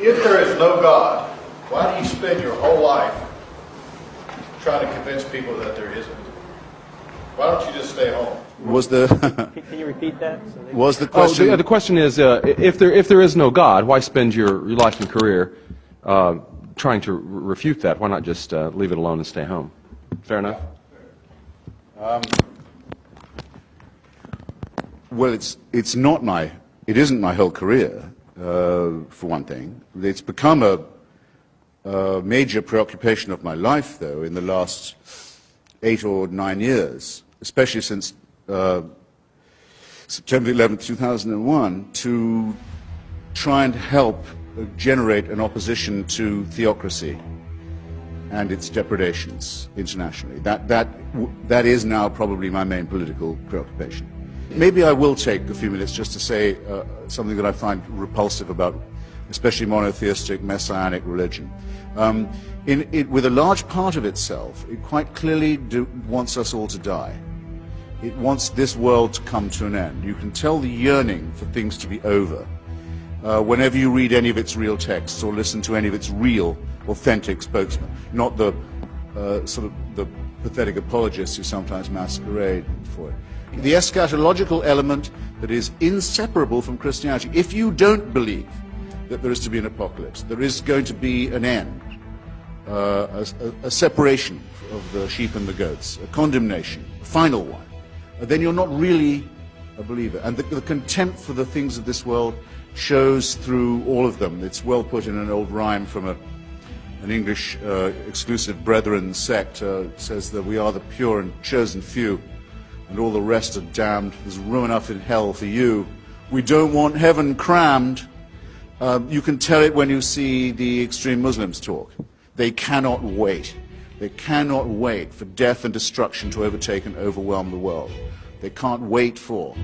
If there is no God, why do you spend your whole life trying to convince people that there isn't? Why don't you just stay home? Was the Can you repeat that? was the question? The question is, if there is no God, why spend your life and career trying to refute that? Why not just leave it alone and stay home? Fair enough. Well, it's not my. It isn't my whole career, for one thing. It's become a major preoccupation of my life, though, in the last 8 or 9 years, especially since September 11, 2001, to try and help generate an opposition to theocracy and its depredations internationally. That is now probably my main political preoccupation. Maybe I will take a few minutes just to say something that I find repulsive about especially monotheistic messianic religion. With a large part of itself, it quite clearly wants us all to die. It wants this world to come to an end. You can tell the yearning for things to be over whenever you read any of its real texts or listen to any of its real, authentic spokesmen, not the sort of the pathetic apologists who sometimes masquerade for it. The eschatological element that is inseparable from Christianity. If you don't believe that there is to be an apocalypse, there is going to be an end, a separation of the sheep and the goats, a condemnation, a final one, then you're not really a believer. And the contempt for the things of this world shows through all of them. It's well put in an old rhyme from an English exclusive brethren sect. Says that we are the pure and chosen few, and all the rest are damned. There's room enough in hell for you. We don't want heaven crammed. You can tell it when you see the extreme Muslims talk. They cannot wait. They cannot wait for death and destruction to overtake and overwhelm the world. They can't wait for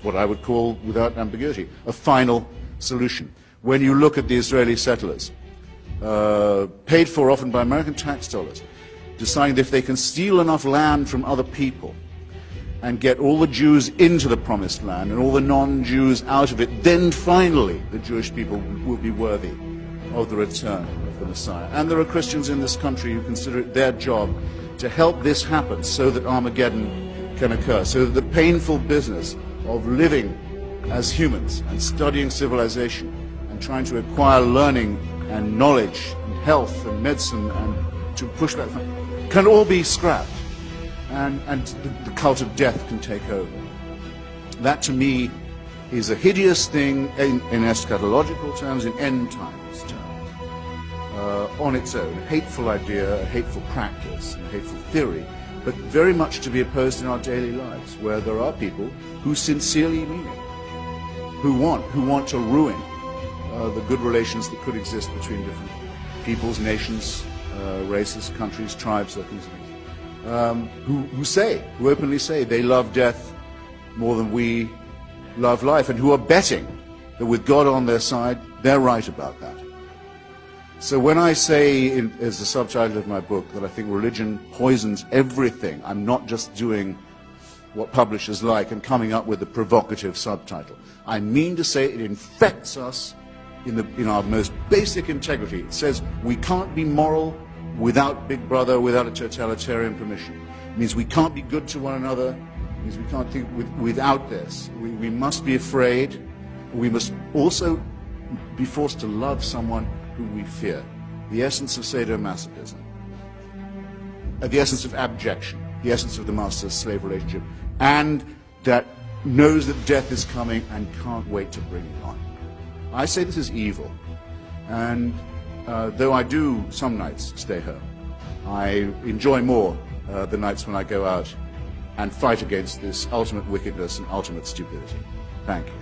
what I would call, without ambiguity, a final solution. When you look at the Israeli settlers, paid for often by American tax dollars, deciding that if they can steal enough land from other people and get all the Jews into the promised land and all the non-Jews out of it, then finally the Jewish people will be worthy of the return of the Messiah. And there are Christians in this country who consider it their job to help this happen so that Armageddon can occur, so that the painful business of living as humans and studying civilization and trying to acquire learning and knowledge and health and medicine and to push back can all be scrapped, and the cult of death can take over. That to me is a hideous thing in eschatological terms, in end times terms, on its own. A hateful idea, a hateful practice, a hateful theory, but very much to be opposed in our daily lives, where there are people who sincerely mean it, who want to ruin the good relations that could exist between different peoples, nations, races, countries, tribes, who openly say they love death more than we love life, and who are betting that with God on their side, they're right about that. So when I say, as the subtitle of my book, that I think religion poisons everything, I'm not just doing what publishers like and coming up with a provocative subtitle. I mean to say it infects us in our most basic integrity. It says we can't be moral without Big Brother, without a totalitarian permission. It means we can't be good to one another. It means we can't think without this. We must be afraid. We must also be forced to love someone who we fear. The essence of sadomasochism. The essence of abjection. The essence of the master-slave relationship. And that knows that death is coming and can't wait to bring it on. I say this is evil. And though I do some nights stay home, I enjoy more the nights when I go out and fight against this ultimate wickedness and ultimate stupidity. Thank you.